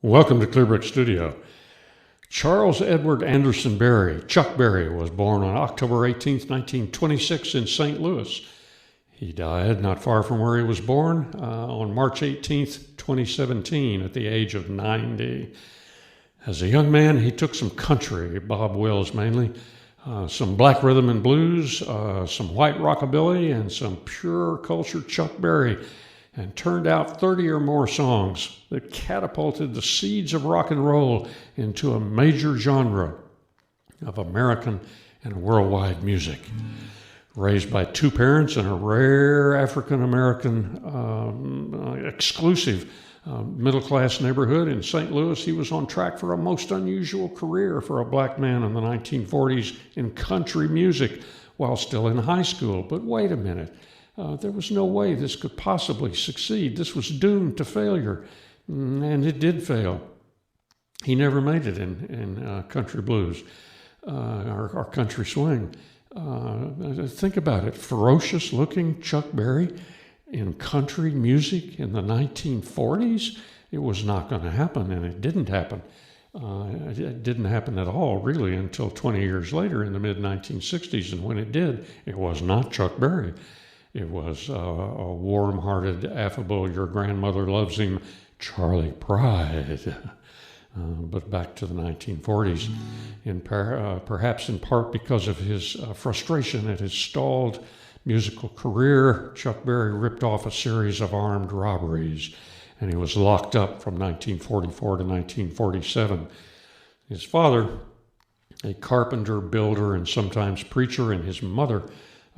Welcome to Clearbrook Studio. Charles Edward Anderson Berry, Chuck Berry, was born on October 18th, 1926 in St. Louis. He died not far from where he was born on March 18th, 2017 at the age of 90. As a young man, he took some country, Bob Wills mainly, some black rhythm and blues, some white rockabilly, and some pure culture Chuck Berry, and turned out 30 or more songs that catapulted the seeds of rock and roll into a major genre of American and worldwide music. Raised by two parents in a rare African-American exclusive middle-class neighborhood in St. Louis, he was on track for a most unusual career for a black man in the 1940s in country music while still in high school. But wait a minute. There was no way this could possibly succeed. This was doomed to failure, and it did fail. He never made it in country blues or country swing. Think about it. Ferocious-looking Chuck Berry in country music in the 1940s? It was not going to happen, and it didn't happen. It didn't happen at all, really, until 20 years later in the mid-1960s, and when it did, it was not Chuck Berry. It was a warm-hearted, affable, your grandmother loves him, Charlie Pride. But back to the 1940s, perhaps in part because of his frustration at his stalled musical career, Chuck Berry ripped off a series of armed robberies, and he was locked up from 1944 to 1947. His father, a carpenter, builder, and sometimes preacher, and his mother,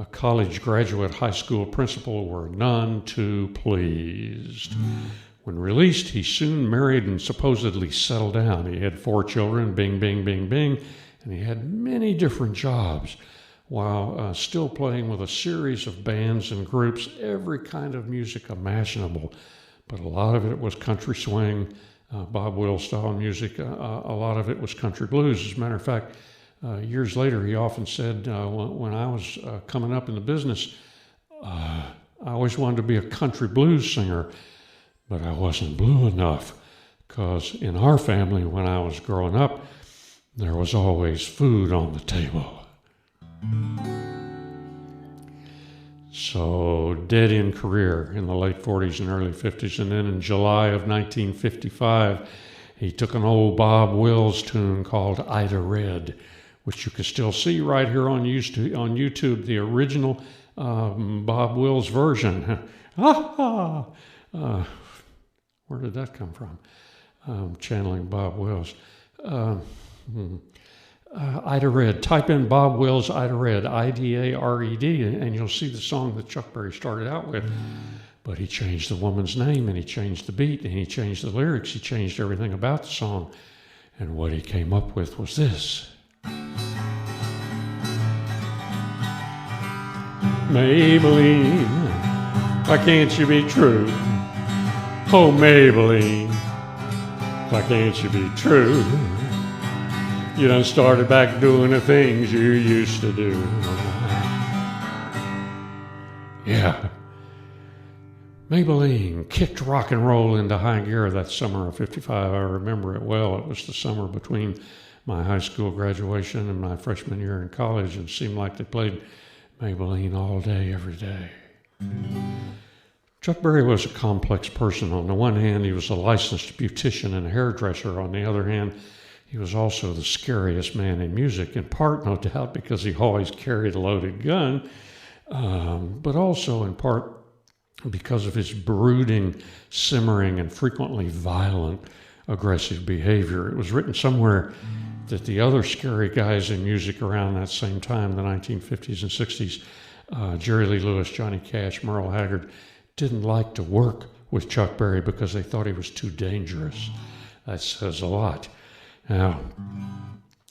a college graduate high school principal, were none too pleased. When released, he soon married and supposedly settled down. He had 4 children, bing, bing, bing, bing, and he had many different jobs while still playing with a series of bands and groups, every kind of music imaginable. But a lot of it was country swing, Bob Wills style music. A lot of it was country blues. As a matter of fact, years later, he often said, when I was coming up in the business, I always wanted to be a country blues singer, but I wasn't blue enough, because in our family, when I was growing up, there was always food on the table. So, dead-end career in the late 40s and early 50s, and then in July of 1955, he took an old Bob Wills tune called Ida Red, which you can still see right here on YouTube, the original Bob Wills version. Where did that come from? Channeling Bob Wills. Ida Red. Type in Bob Wills Ida Red, I-D-A-R-E-D, and you'll see the song that Chuck Berry started out with. But he changed the woman's name, and he changed the beat, and he changed the lyrics. He changed everything about the song. And what he came up with was this. Maybelline, why can't you be true? Oh, Maybelline, why can't you be true? You done started back doing the things you used to do. Yeah. Maybelline kicked rock and roll into high gear that summer of 55. I remember it well. It was the summer between my high school graduation and my freshman year in college, and it seemed like they played Maybelline all day, every day. Chuck Berry was a complex person. On the one hand, he was a licensed beautician and hairdresser. On the other hand, he was also the scariest man in music, in part, no doubt, because he always carried a loaded gun, but also in part because of his brooding, simmering, and frequently violent, aggressive behavior. It was written somewhere that the other scary guys in music around that same time, the 1950s and 60s, Jerry Lee Lewis, Johnny Cash, Merle Haggard, didn't like to work with Chuck Berry because they thought he was too dangerous. That says a lot. Now,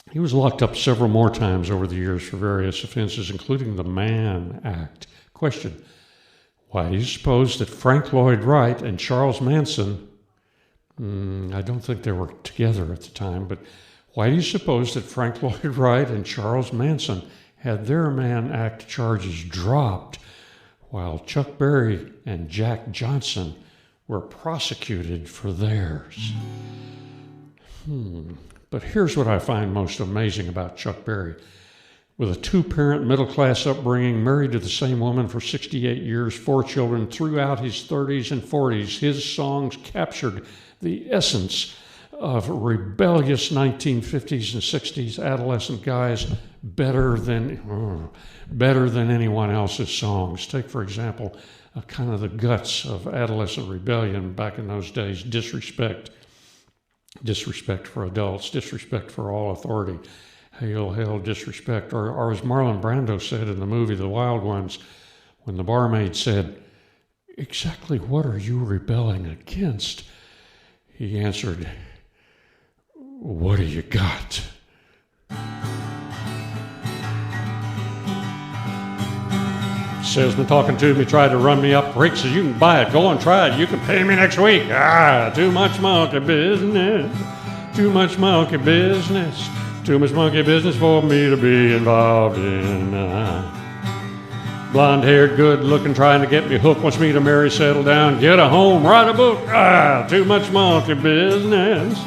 he was locked up several more times over the years for various offenses, including the Mann Act. Question: why do you suppose that Frank Lloyd Wright and Charles Manson, I don't think they were together at the time, but why do you suppose that Frank Lloyd Wright and Charles Manson had their Mann Act charges dropped while Chuck Berry and Jack Johnson were prosecuted for theirs? But here's what I find most amazing about Chuck Berry. With a two-parent middle-class upbringing, married to the same woman for 68 years, 4 children, throughout his 30s and 40s, his songs captured the essence of rebellious 1950s and 60s adolescent guys better than anyone else's songs. Take, for example, kind of the guts of adolescent rebellion back in those days: disrespect for adults, disrespect for all authority, hail, hail, disrespect. Or as Marlon Brando said in the movie The Wild Ones, when the barmaid said, "Exactly what are you rebelling against?" he answered, "What do you got?" Salesman talking to me tried to run me up. Rick says, "You can buy it. Go and try it. You can pay me next week." Too much monkey business. Too much monkey business. Too much monkey business for me to be involved in. Blonde-haired, good-looking, trying to get me hooked, wants me to marry, settle down, get a home, write a book. Too much monkey business.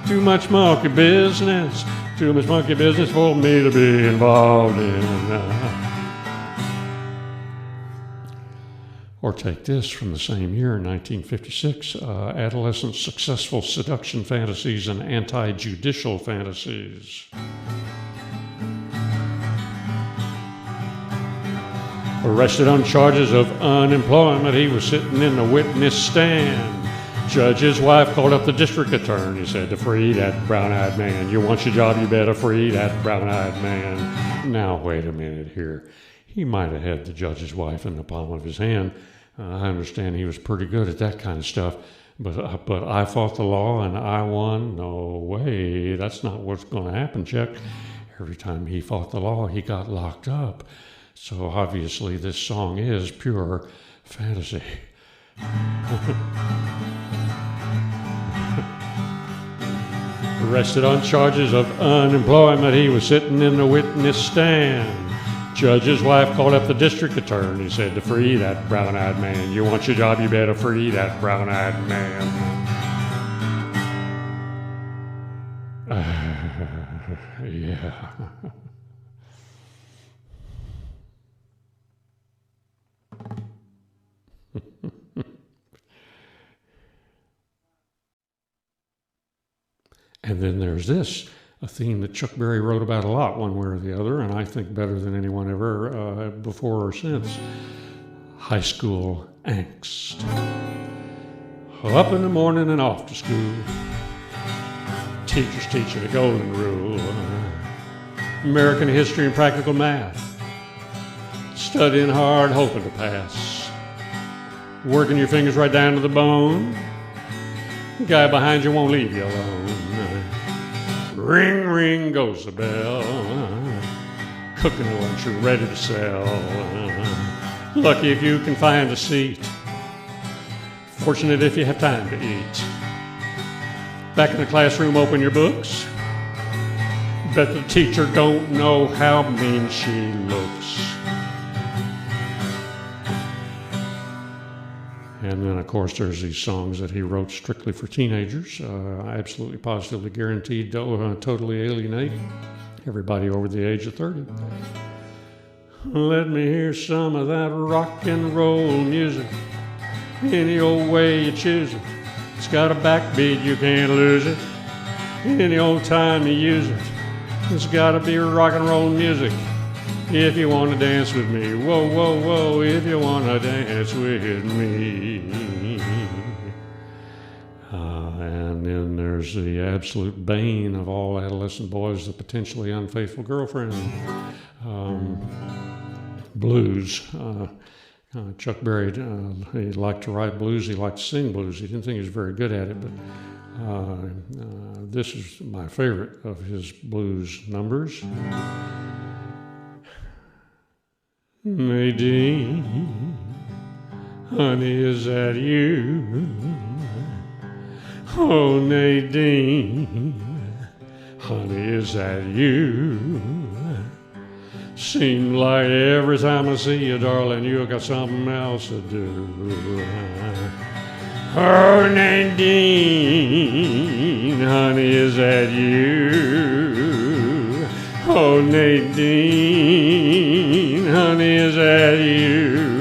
Too much monkey business. Too much monkey business for me to be involved in. Or take this from the same year, 1956, adolescent successful seduction fantasies and anti-judicial fantasies. Arrested on charges of unemployment, he was sitting in the witness stand. Judge's wife called up the district attorney, said to free that brown-eyed man. You want your job, you better free that brown-eyed man. Now, wait a minute here. He might have had the judge's wife in the palm of his hand. I understand he was pretty good at that kind of stuff, but I fought the law and I won? No way. That's not what's going to happen, Chuck. Every time he fought the law, he got locked up. So obviously this song is pure fantasy. Arrested on charges of unemployment, he was sitting in the witness stand. Judge's wife called up the district attorney, said to free that brown-eyed man. You want your job, you better free that brown-eyed man. Yeah. And then there's this, a theme that Chuck Berry wrote about a lot, one way or the other, and I think better than anyone ever before or since. High school angst. Up in the morning and off to school. Teachers teaching the golden rule. American history and practical math. Studying hard, hoping to pass. Working your fingers right down to the bone. The guy behind you won't leave you alone. Ring, ring goes the bell. Cooking a lunch you're ready to sell. Lucky if you can find a seat. Fortunate if you have time to eat. Back in the classroom, open your books. Bet the teacher don't know how mean she looks. And then, of course, there's these songs that he wrote strictly for teenagers. I absolutely positively guaranteed to totally alienate everybody over the age of 30. Let me hear some of that rock and roll music. Any old way you choose it. It's got a backbeat, you can't lose it. Any old time you use it. It's got to be rock and roll music. If you want to dance with me, whoa, whoa, whoa, if you want to dance with me. And then there's the absolute bane of all adolescent boys, the potentially unfaithful girlfriend. Blues. Chuck Berry, he liked to write blues, he liked to sing blues. He didn't think he was very good at it, but this is my favorite of his blues numbers. Nadine, honey, is that you? Oh, Nadine, honey, is that you? Seems like every time I see you, darling, you got something else to do. Oh, Nadine, honey, is that Dean, honey, is that you?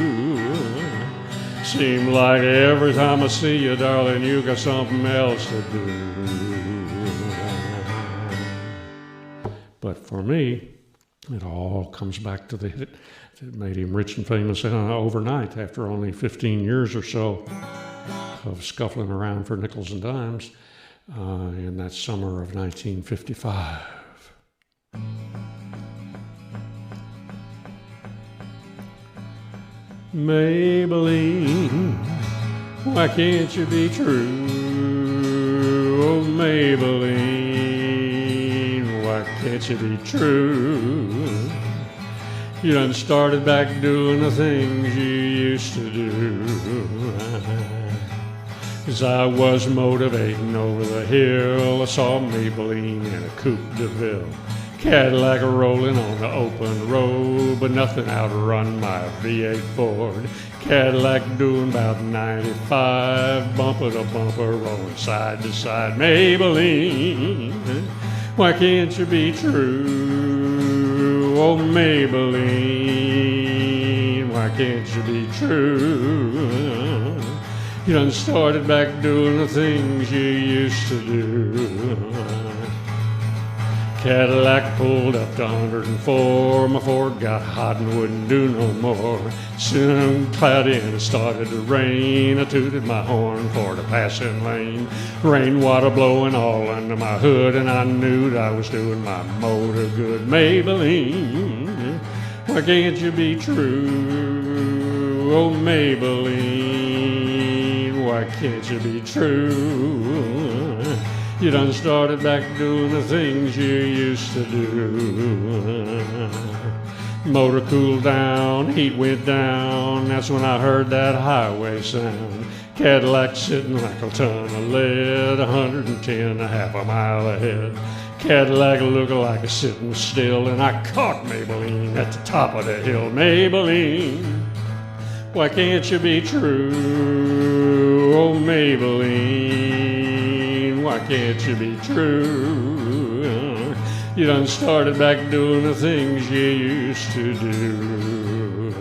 Seems like every time I see you, darling, you got something else to do. But for me, it all comes back to the hit that made him rich and famous overnight after only 15 years or so of scuffling around for nickels and dimes in that summer of 1955. Maybelline, why can't you be true? Oh, Maybelline, why can't you be true? You done started back doing the things you used to do. 'Cause I was motivating over the hill, I saw Maybelline in a Coupe de Ville. Cadillac rolling on the open road, but nothing outrun my V8 Ford. Cadillac doing about 95, bumper to bumper, rolling side to side. Maybelline, why can't you be true? Oh, Maybelline, why can't you be true? You done started back doing the things you used to do. Cadillac pulled up to 104. My Ford got hot and wouldn't do no more. Soon cloudy and it started to rain. I tooted my horn for the passing lane. Rainwater blowing all under my hood, and I knew that I was doing my motor good. Maybelline, why can't you be true? Oh, Maybelline, why can't you be true? You done started back doing the things you used to do. Motor cooled down, heat went down. That's when I heard that highway sound. Cadillac sitting like a ton of lead, 110, a half a mile ahead. Cadillac looking like a sitting still, and I caught Maybelline at the top of the hill. Maybelline, why can't you be true? Oh, Maybelline, why can't you be true? You done started back doing the things you used to do.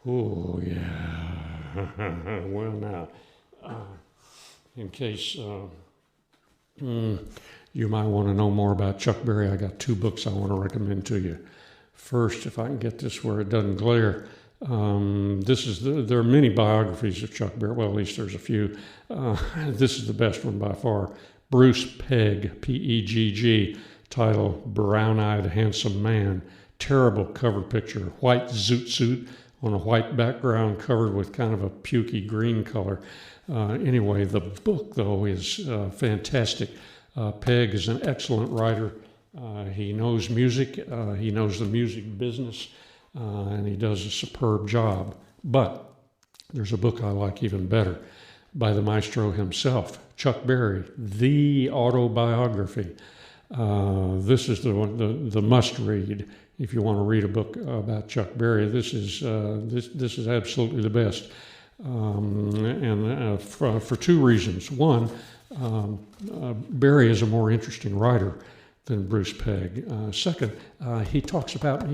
Oh, yeah. Well, now, in case you might want to know more about Chuck Berry, I got two books I want to recommend to you. First, if I can get this where it doesn't glare, there are many biographies of Chuck Berry. Well, at least there's a few. This is the best one by far. Bruce Pegg, P-E-G-G, title Brown-Eyed Handsome Man. Terrible cover picture. White zoot suit on a white background covered with kind of a pukey green color. Anyway, the book, though, is fantastic. Pegg is an excellent writer. He knows music. He knows the music business. And he does a superb job. But there's a book I like even better by the maestro himself, Chuck Berry, the autobiography. This is the must read if you want to read a book about Chuck Berry. This is absolutely the best, and for two reasons. One, Berry is a more interesting writer than Bruce Pegg. Second, he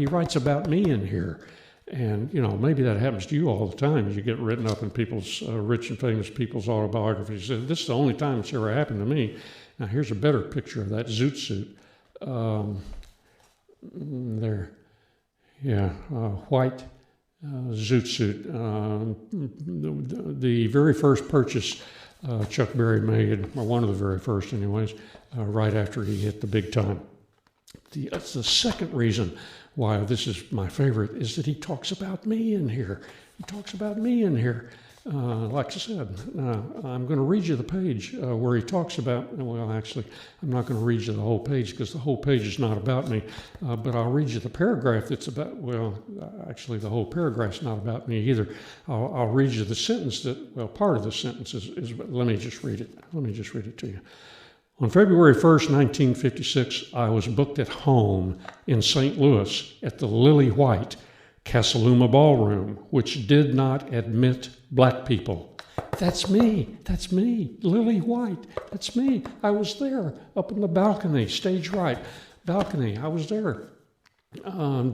writes about me in here. And, maybe that happens to you all the time. You get written up in people's, rich and famous people's autobiographies. This is the only time it's ever happened to me. Now, here's a better picture of that zoot suit. There. Yeah, white zoot suit. The very first purchase Chuck Berry made, or one of the very first anyways, right after he hit the big time. That's the second reason why this is my favorite, is that he talks about me in here. He talks about me in here. Like I said, I'm going to read you the page where he talks about, well, actually, I'm not going to read you the whole page because the whole page is not about me, but I'll read you the paragraph that's about, well, actually, the whole paragraph's not about me either. I'll read you the sentence part of the sentence is let me just read it. Let me just read it to you. On February 1st, 1956, I was booked at home in St. Louis at the Lily White Casaluma Ballroom, which did not admit black people. That's me. That's me. Lily White. That's me. I was there up in the balcony, stage right balcony. I was there.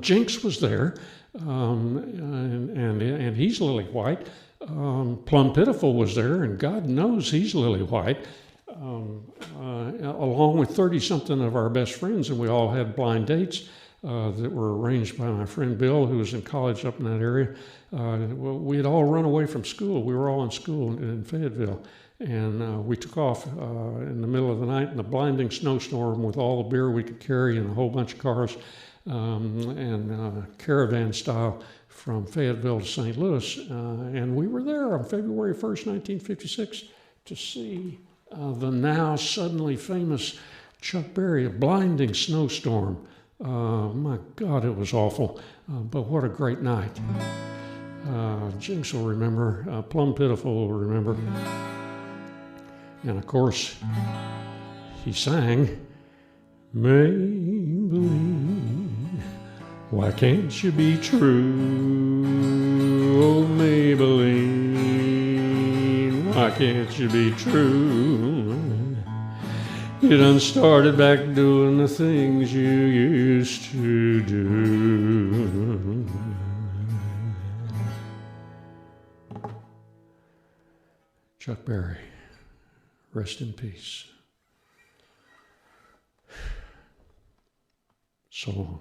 Jinx was there, and he's Lily White. Plum Pitiful was there, and God knows he's Lily White, along with 30-something of our best friends, and we all had blind dates that were arranged by my friend Bill, who was in college up in that area. We had all run away from school. We were all in school in Fayetteville, and we took off in the middle of the night in a blinding snowstorm with all the beer we could carry and a whole bunch of cars, and caravan style from Fayetteville to St. Louis. And we were there on February 1st, 1956 to see the now suddenly famous Chuck Berry, A Blinding Snowstorm. My God, it was awful, but what a great night. Jinx will remember, Plum Pitiful will remember. And of course, he sang, Maybelline, why can't you be true? Oh, Maybelline, why can't you be true? You done started back doing the things you used to do. Chuck Berry, rest in peace. So long.